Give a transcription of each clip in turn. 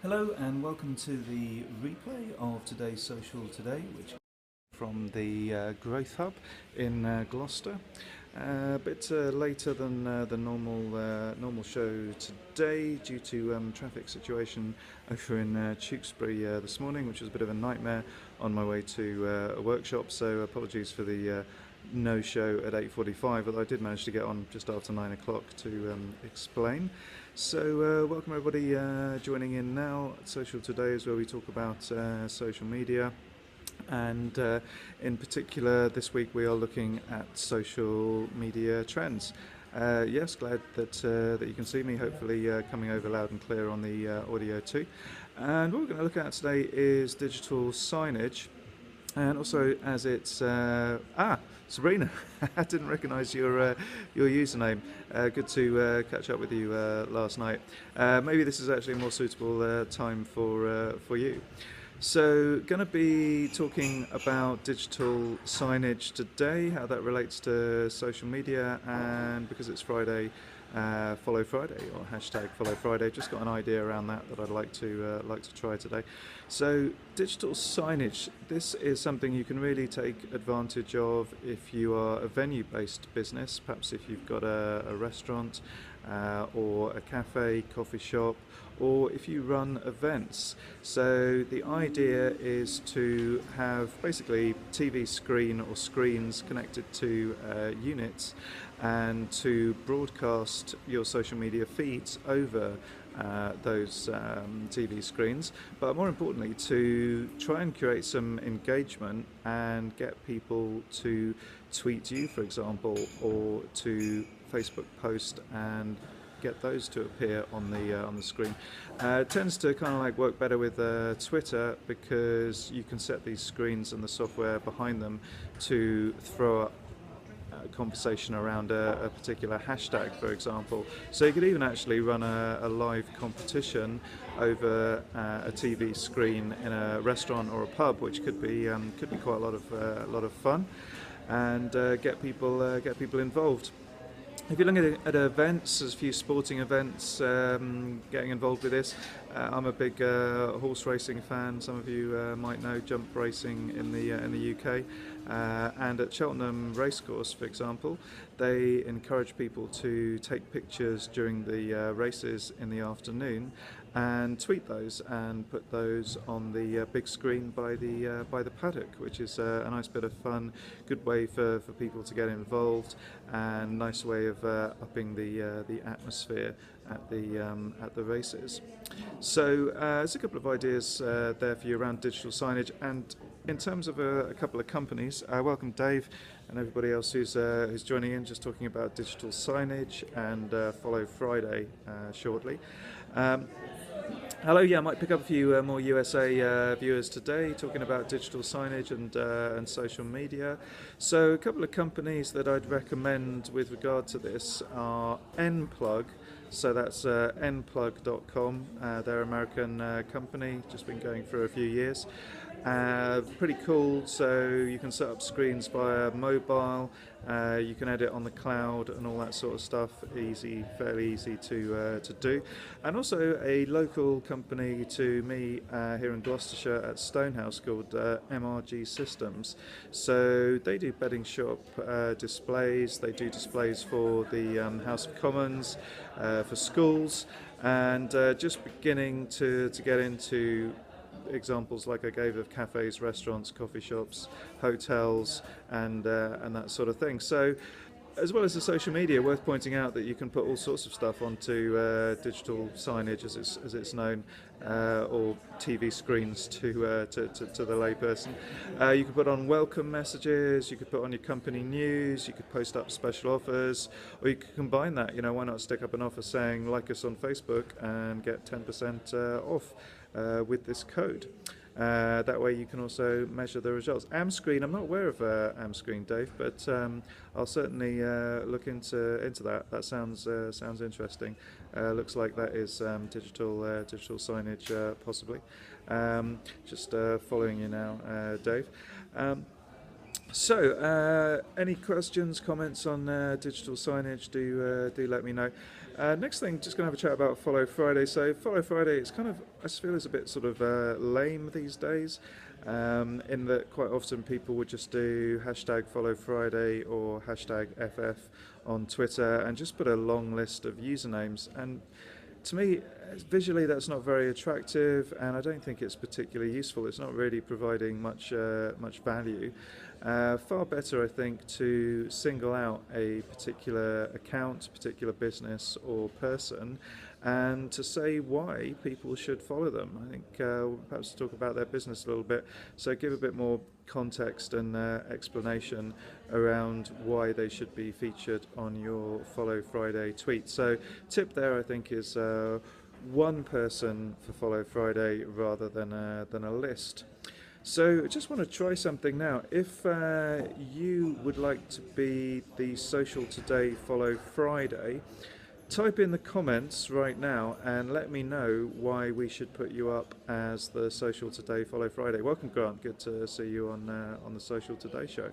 Hello and welcome to the replay of today's Social Today, which is from the Growth Hub in Gloucester. A bit later than the normal show today due to traffic situation over in Tewkesbury this morning, which was a bit of a nightmare on my way to a workshop. So apologies for the no show at 8:45, although I did manage to get on just after 9 o'clock to explain. So welcome everybody joining in now. Social Today is where we talk about social media, and in particular this week we are looking at social media trends. Yes, glad that you can see me, hopefully coming over loud and clear on the audio too. And what we're going to look at today is digital signage, and also as it's Sabrina, I didn't recognise your username. Good to catch up with you last night. Maybe this is actually a more suitable time for you. So, going to be talking about digital signage today, how that relates to social media, and because it's Friday, Follow Friday or hashtag Follow Friday. Just got an idea around that I'd like to try today. So digital signage. This is something you can really take advantage of if you are a venue-based business. Perhaps if you've got a restaurant or a cafe, coffee shop, or if you run events. So the idea is to have basically TV screen or screens connected to units, and to broadcast your social media feeds over those TV screens, but more importantly to try and create some engagement and get people to tweet you, for example, or to Facebook post and get those to appear on the screen. It tends to kind of like work better with Twitter, because you can set these screens and the software behind them to throw up conversation around a particular hashtag, for example. So you could even actually run a live competition over a TV screen in a restaurant or a pub, which could be quite a lot of fun, and get people involved. If you're looking at events, there's a few sporting events getting involved with this. I'm a big horse racing fan. Some of you might know jump racing in the UK. And at Cheltenham Racecourse, for example, they encourage people to take pictures during the races in the afternoon and tweet those and put those on the big screen by the paddock, which is a nice bit of fun, good way for people to get involved, and nice way of upping the atmosphere at the races. So there's a couple of ideas there for you around digital signage. And in terms of a couple of companies, welcome Dave and everybody else who's joining in, just talking about digital signage, and Follow Friday shortly. Hello, yeah, I might pick up a few more USA viewers today, talking about digital signage and social media. So a couple of companies that I'd recommend with regard to this are nplug. So that's nplug.com. They're an American company, just been going for a few years. Pretty cool. So you can set up screens via mobile, you can edit on the cloud and all that sort of stuff. Fairly easy to do. And also a local company to me here in Gloucestershire at Stonehouse called MRG Systems. So they do bedding shop displays. They do displays for the House of Commons, for schools, and just beginning to get into examples like I gave of cafes, restaurants, coffee shops, hotels, and that sort of thing. So as well as the social media, worth pointing out that you can put all sorts of stuff onto digital signage, as it's known, or TV screens to the layperson. You could put on welcome messages, you could put on your company news, you could post up special offers, or you could combine that. Why not stick up an offer saying like us on Facebook and get 10% off with this code. That way you can also measure the results. AmScreen, I'm not aware of AmScreen, Dave, but I'll certainly look into that. That sounds interesting. Looks like that is digital signage, possibly. Just following you now, Dave. So, any questions, comments on digital signage? Do let me know. Next thing, just going to have a chat about Follow Friday. So, Follow Friday, it's kind of, I just feel, is a bit sort of lame these days. In that quite often people would just do hashtag Follow Friday or hashtag FF on Twitter and just put a long list of usernames. And to me, visually, that's not very attractive, and I don't think it's particularly useful. It's not really providing much value. Far better, I think, to single out a particular account, particular business or person, and to say why people should follow them. I think perhaps talk about their business a little bit, so give a bit more context and explanation around why they should be featured on your Follow Friday tweet. So tip there, I think, is one person for Follow Friday rather than a list. So I just want to try something now. If you would like to be the Social Today Follow Friday, type in the comments right now and let me know why we should put you up as the Social Today Follow Friday. Welcome, Grant. Good to see you on the Social Today show.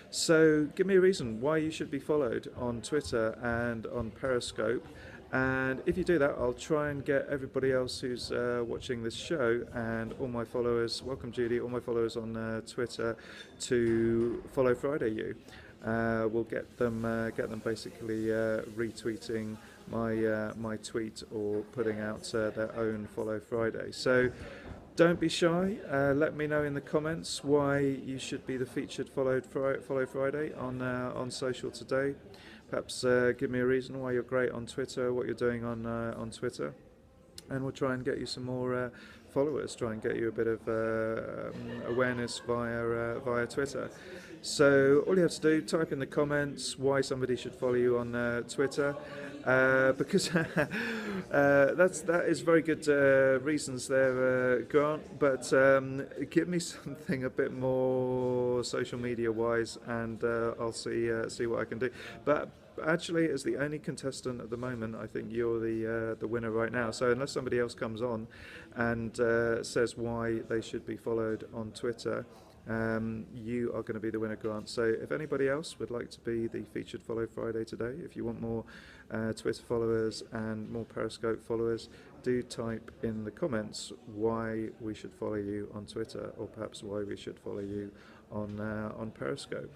So give me a reason why you should be followed on Twitter and on Periscope. And if you do that, I'll try and get everybody else who's watching this show and all my followers, welcome Judy, all my followers on Twitter to Follow Friday you. We'll get them basically retweeting my tweet or putting out their own Follow Friday. So don't be shy. Let me know in the comments why you should be the featured Follow Friday on Social Today. Perhaps give me a reason why you're great on Twitter, what you're doing on Twitter, and we'll try and get you some more followers. Try and get you a bit of awareness via Twitter. So all you have to do, type in the comments why somebody should follow you on Twitter, because that is very good reasons there, Grant. But give me something a bit more social media wise, and I'll see what I can do. But actually, as the only contestant at the moment, I think you're the winner right now. So unless somebody else comes on and says why they should be followed on Twitter, you are going to be the winner, Grant. So if anybody else would like to be the featured Follow Friday today, if you want more Twitter followers and more Periscope followers, do type in the comments why we should follow you on Twitter, or perhaps why we should follow you on Periscope.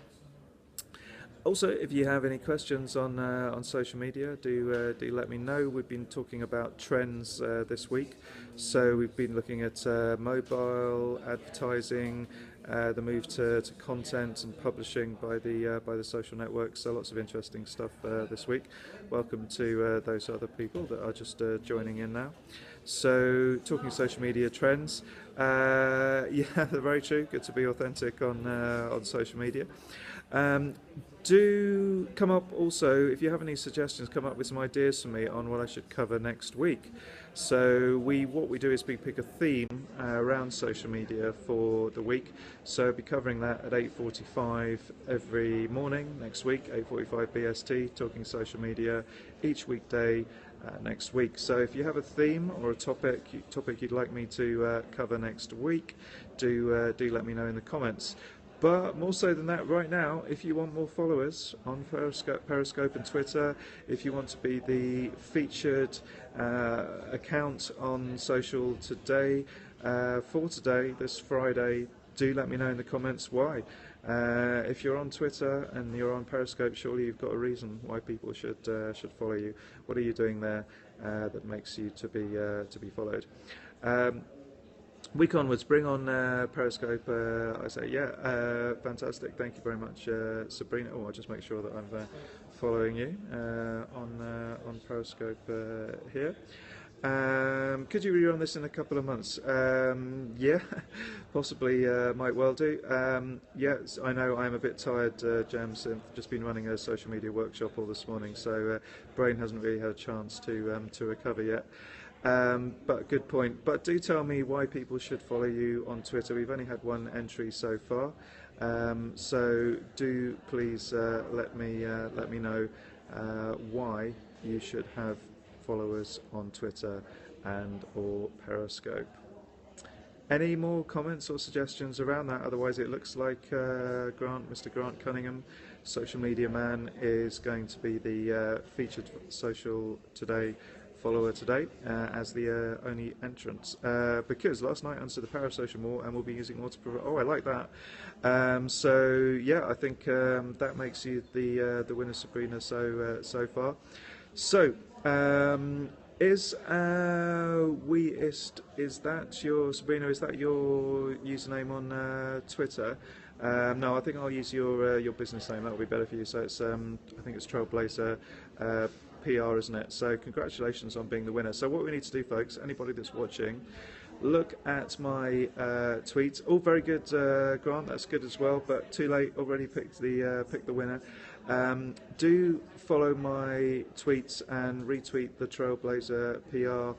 Also, if you have any questions on social media, do let me know. We've been talking about trends this week, so we've been looking at mobile advertising, the move to content and publishing by the social networks. So lots of interesting stuff this week. Welcome to those other people that are just joining in now. So talking social media trends, yeah, they're very true. Good to be authentic on social media. Do come up also, if you have any suggestions, come up with some ideas for me on what I should cover next week. So what we do is we pick a theme around social media for the week. So I'll be covering that at 8:45 every morning next week, 8:45 BST, talking social media each weekday next week. So if you have a theme or a topic you'd like me to cover next week, do let me know in the comments. But more so than that, right now, if you want more followers on Periscope and Twitter, if you want to be the featured account on Social Today, for today, this Friday, do let me know in the comments why. If you're on Twitter and you're on Periscope, surely you've got a reason why people should follow you. What are you doing there that makes you to be followed? Week onwards, bring on Periscope. I say, yeah, fantastic. Thank you very much, Sabrina. Oh, I'll just make sure that I'm following you on Periscope here. Could you rerun this in a couple of months? Yeah, possibly, might well do. Yes, I know I'm a bit tired, James. I've just been running a social media workshop all this morning, so brain hasn't really had a chance to recover yet. But good point. But do tell me why people should follow you on Twitter. We've only had one entry so far, so do please let me know why you should have followers on Twitter and or Periscope. Any more comments or suggestions around that? Otherwise, it looks like Mr. Grant Cunningham, social media man, is going to be the featured Social Today follower today as the only entrance, because last night answered the parasocial more and we'll be using more to provide. Oh, I like that. So yeah, I think that makes you the winner, Sabrina, so far. So is that your, Sabrina, is that your username on Twitter? No, I think I'll use your business name. That'll be better for you. So it's I think it's Trailblazer PR, isn't it? So congratulations on being the winner. So what we need to do, folks, anybody that's watching, look at my tweets. All very good, Grant. That's good as well. But too late. Already picked the winner. Do follow my tweets and retweet the Trailblazer PR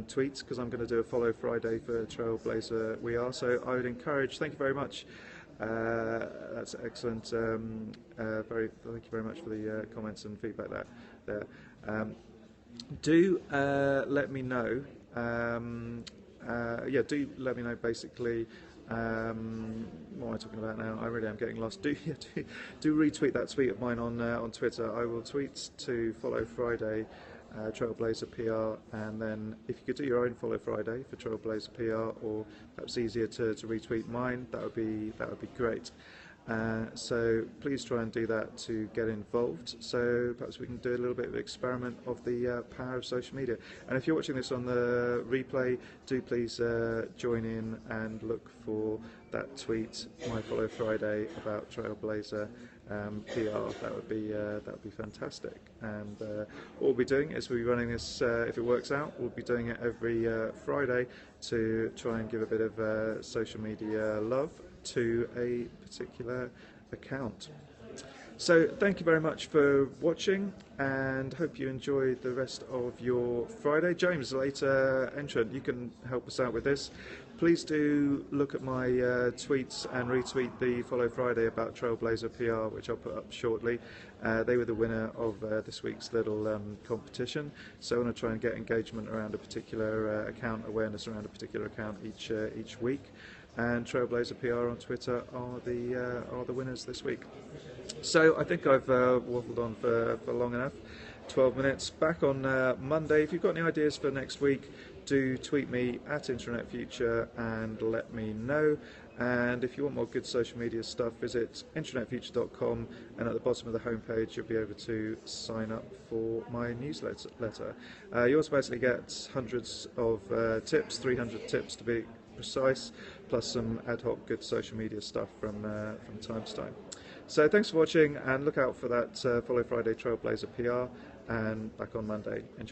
tweets, because I'm going to do a follow Friday for Trailblazer We Are. So I would encourage. Thank you very much. That's excellent. Thank you very much for the comments and feedback there. Do let me know. Do let me know basically. What am I talking about now? I really am getting lost. Do retweet that tweet of mine on Twitter. I will tweet to follow Friday Trailblazer PR, and then if you could do your own follow Friday for Trailblazer PR, or perhaps easier to retweet mine, that would be great. So please try and do that to get involved. So perhaps we can do a little bit of experiment of the power of social media. And if you're watching this on the replay, do please join in and look for that tweet, my follow Friday, about Trailblazer PR. That would be fantastic. And what we'll be doing is we'll be running this. If it works out, we'll be doing it every Friday to try and give a bit of social media love to a particular account. So thank you very much for watching, and hope you enjoy the rest of your Friday. James, later entrant, you can help us out with this. Please do look at my tweets and retweet the follow Friday about Trailblazer PR, which I'll put up shortly. They were the winner of this week's little competition, so I want to try and get engagement around a particular account, awareness around a particular account each week. And Trailblazer PR on Twitter are the winners this week. So I think I've waffled on for long enough. 12 minutes. Back on Monday. If you've got any ideas for next week, do tweet me at intranetfuture and let me know. And if you want more good social media stuff, visit intranetfuture.com, and at the bottom of the homepage you'll be able to sign up for my newsletter. You also basically get hundreds of tips, 300 tips to be precise, plus some ad hoc good social media stuff from time to time. So thanks for watching, and look out for that follow Friday Trailblazer PR, and back on Monday. Enjoy.